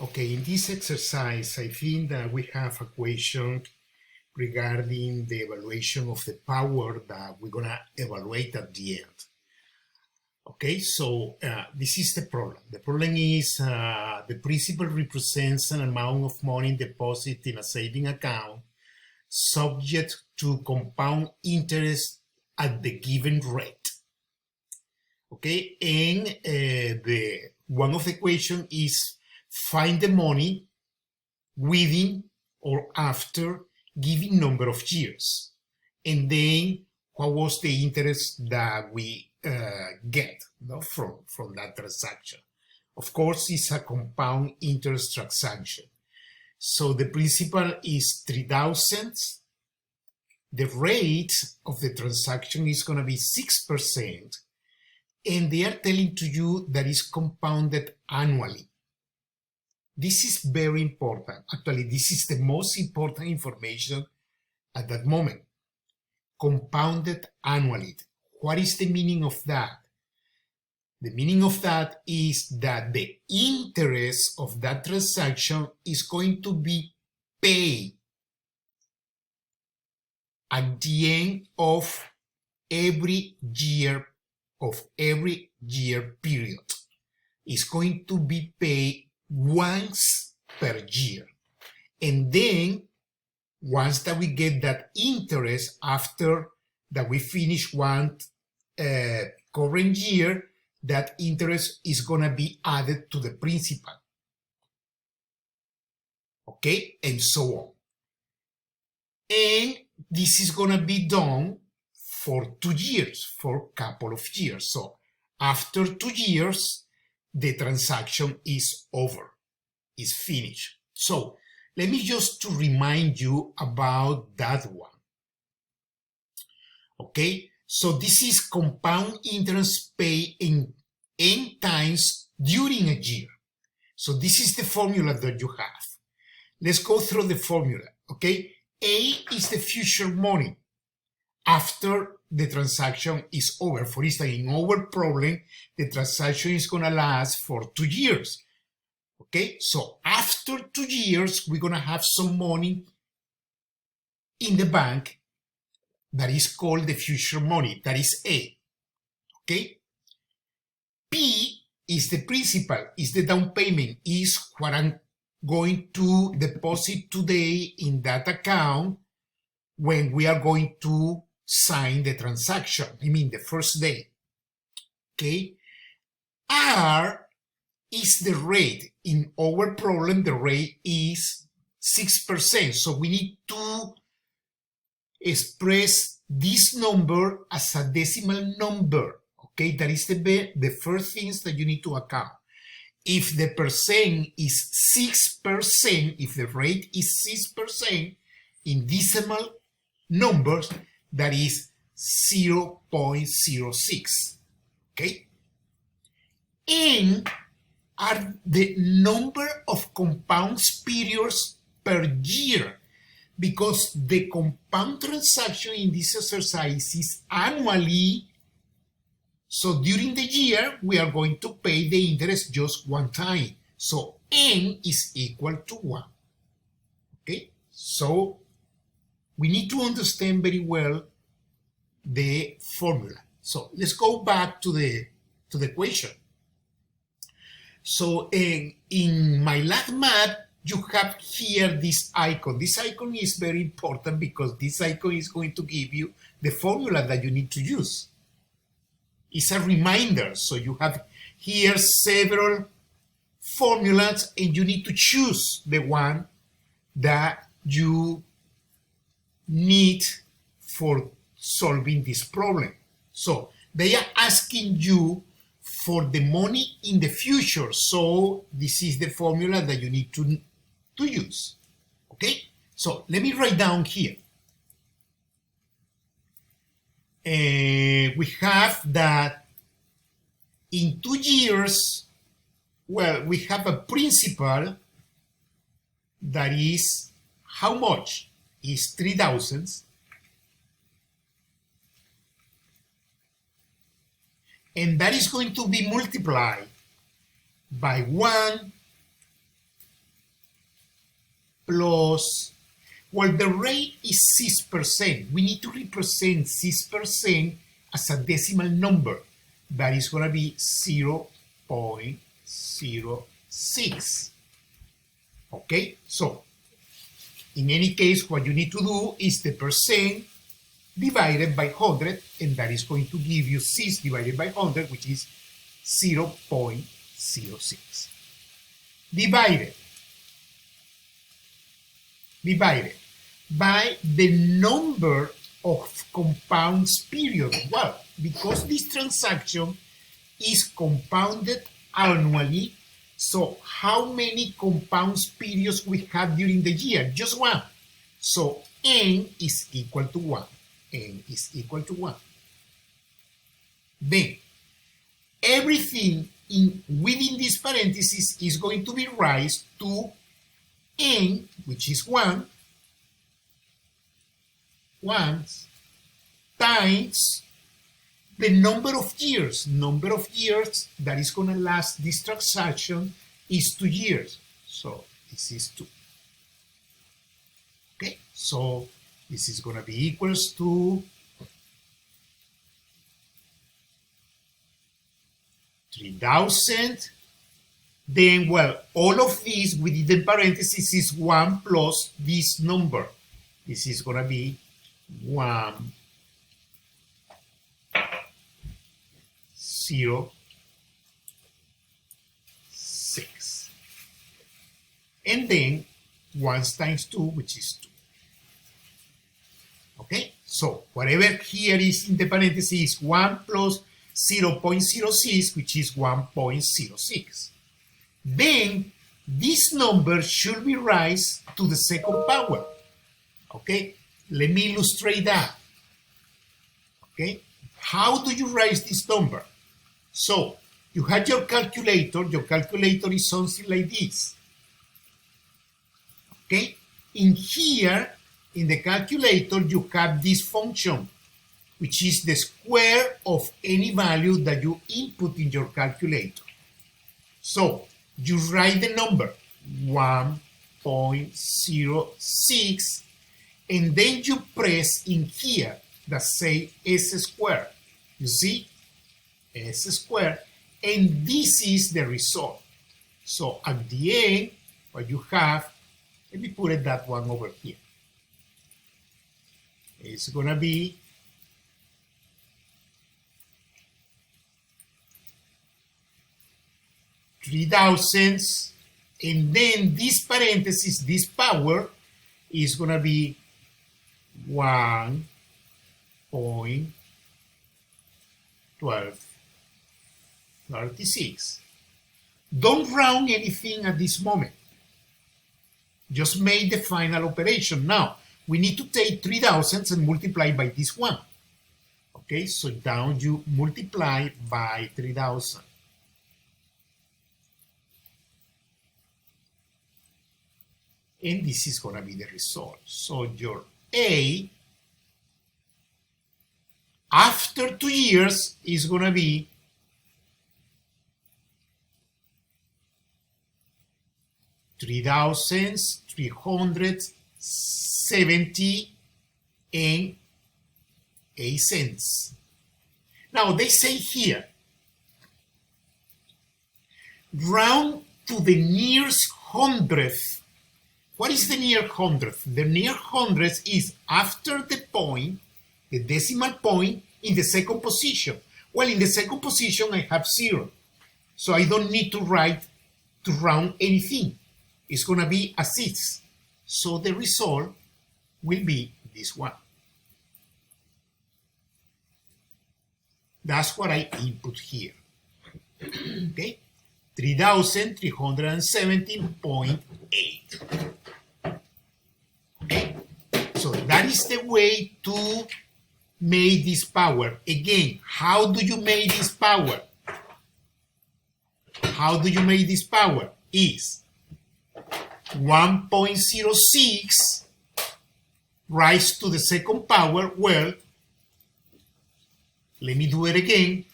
Okay, in this exercise, I think that we have a question regarding the evaluation of the power that we're gonna evaluate at the end. Okay, so this is the problem. The problem is the principal represents an amount of money deposited in a saving account subject to compound interest at the given rate. Okay, and the one of the equation is find the money within or after given number of years, and then what was the interest that we get from that transaction. Of course, it's a compound interest transaction. So the principal is 3,000. The rate of the transaction is going to be 6%, and they are telling to you that is compounded annually. This is very important. Actually, this is the most important information at that moment. Compounded annually. What is the meaning of that? The meaning of that is that the interest of that transaction is going to be paid at the end of every year period. It's going to be paid once per year, and then once that we get that interest after that we finish one current year, that interest is going to be added to the principal, okay, and so on. And this is going to be done for 2 years, for a couple of years. So after 2 years, the transaction is over, is finished. So let me just to remind you about that one. Okay, so this is compound interest paid in n times during a year. So this is the formula that you have. Let's go through the formula, okay? A is the future money after the transaction is over. For instance, in our problem, the transaction is going to last for 2 years. Okay, so after 2 years, we're going to have some money in the bank that is called the future money. That is A. Okay, P is the principal, is the down payment, is what I'm going to deposit today in that account when we are going to sign the transaction, I mean the first day. Okay, R is the rate. In our problem, the rate is 6%. So we need to express this number as a decimal number. Okay, that is the first things that you need to account. If the percent is 6%, if the rate is 6%, in decimal numbers, that is 0.06. Okay, and are the number of compounds periods per year, because the compound transaction in this exercise is annually. So during the year, we are going to pay the interest just one time. So n is equal to 1. Okay, so we need to understand very well the formula. So let's go back to the equation. So in my last math, you have here this icon. This icon is very important because this icon is going to give you the formula that you need to use. It's a reminder. So you have here several formulas and you need to choose the one that you need for solving this problem. So they are asking you for the money in the future. So this is the formula that you need to use. Okay, so let me write down here. We have that in 2 years, well, we have a principal that is how much? Is 3,000. And that is going to be multiplied by 1 plus, well, the rate is 6%. We need to represent 6% as a decimal number. That is going to be 0.06. Okay, so in any case, what you need to do is the percent divided by 100, and that is going to give you 6 divided by 100, which is 0.06. Divided by the number of compounds period. Well, because this transaction is compounded annually, so how many compounds periods we have during the year? Just one. So n is equal to 1. N is equal to 1. Then, everything within this parenthesis is going to be raised to n, which is 1, times the number of years. Number of years that is going to last this transaction is 2 years. So this is 2. Okay, so this is going to be equals to 3,000. Then, well, all of these within the parentheses is 1 plus this number. This is going to be 1, 0, 6. And then 1 times 2, which is 2. Okay, so whatever here is in the parentheses is 1 plus 0.06, which is 1.06. Then this number should be raised to the second power. Okay, let me illustrate that. Okay, how do you raise this number? So you have your calculator is something like this. Okay, in here, in the calculator, you have this function, which is the square of any value that you input in your calculator. So you write the number 1.06, and then you press in here that say s squared. You see? S squared, and this is the result. So at the end, what you have, let me put it that one over here. It's going to be 3,000, and then this parenthesis, this power, is going to be 1.1236. Don't round anything at this moment. Just make the final operation. Now, we need to take 3,000 and multiply by this one. Okay, so down you multiply by 3,000. And this is going to be the result. So your A, after 2 years, is going to be 3,370.08 Now they say here, round to the nearest hundredth. What is the near hundredth? The near hundredth is after the point, the decimal point in the second position. Well, in the second position, I have 0. So I don't need to round anything. It's going to be a 6. So the result will be this one. That's what I input here. Okay? 3,317.8. Okay? So that is the way to make this power. Again, how do you make this power? How do you make this power? Is 1.06 rise to the second power. Well, let me do it again.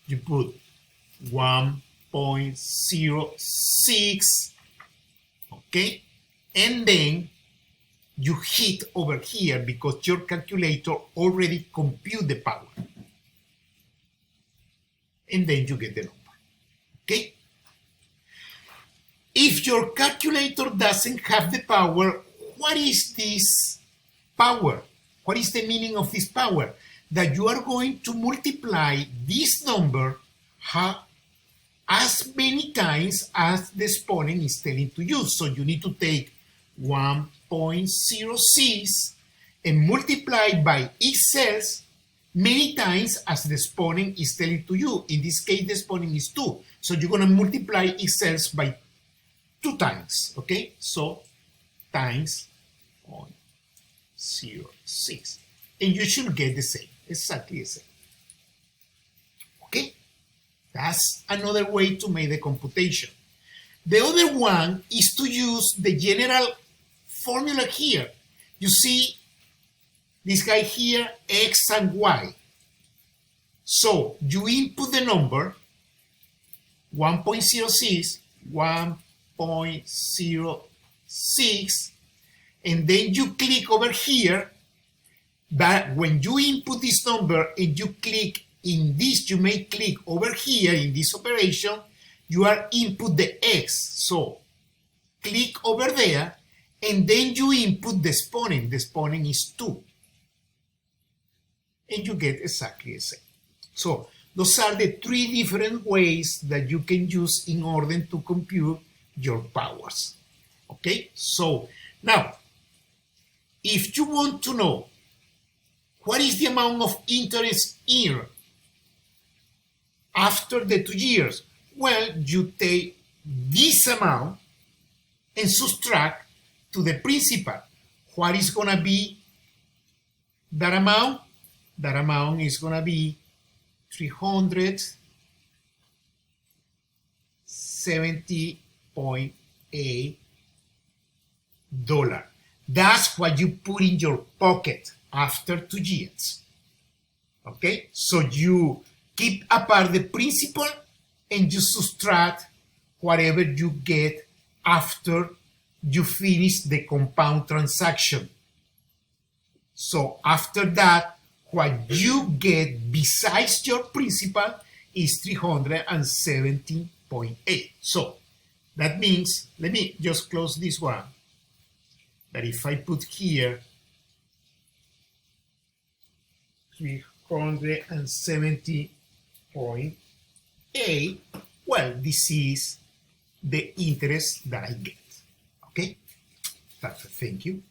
You put 1.06, okay, and then you hit over here because your calculator already compute the power. And then you get the number, okay? If your calculator doesn't have the power, what is this power? What is the meaning of this power? That you are going to multiply this number as many times as the exponent is telling to you. So you need to take 1.06 and multiply by itself many times as the exponent is telling to you. In this case, the exponent is 2. So you're going to multiply itself by 2 times, okay? So times 0.06. And you should get the same, exactly the same. Okay? That's another way to make the computation. The other one is to use the general formula here. You see this guy here, X and Y. So you input the number 1.06, 1.06, and then you click over here. But when you input this number and you click in this, you may click over here in this operation, you are input the X. So click over there, and then you input the exponent. The exponent is 2. And you get exactly the same. So those are the 3 different ways that you can use in order to compute your powers. Okay, so now, if you want to know what is the amount of interest earned after the 2 years, well, you take this amount and subtract to the principal. What is going to be that amount? That amount is going to be $370.8. That's what you put in your pocket after 2 years. Okay, so you keep apart the principal and you subtract whatever you get after you finish the compound transaction. So after that, what you get besides your principal is 317.8. So that means, let me just close this one, that if I put here 370.8, well, this is the interest that I get. Okay? Perfect. Thank you.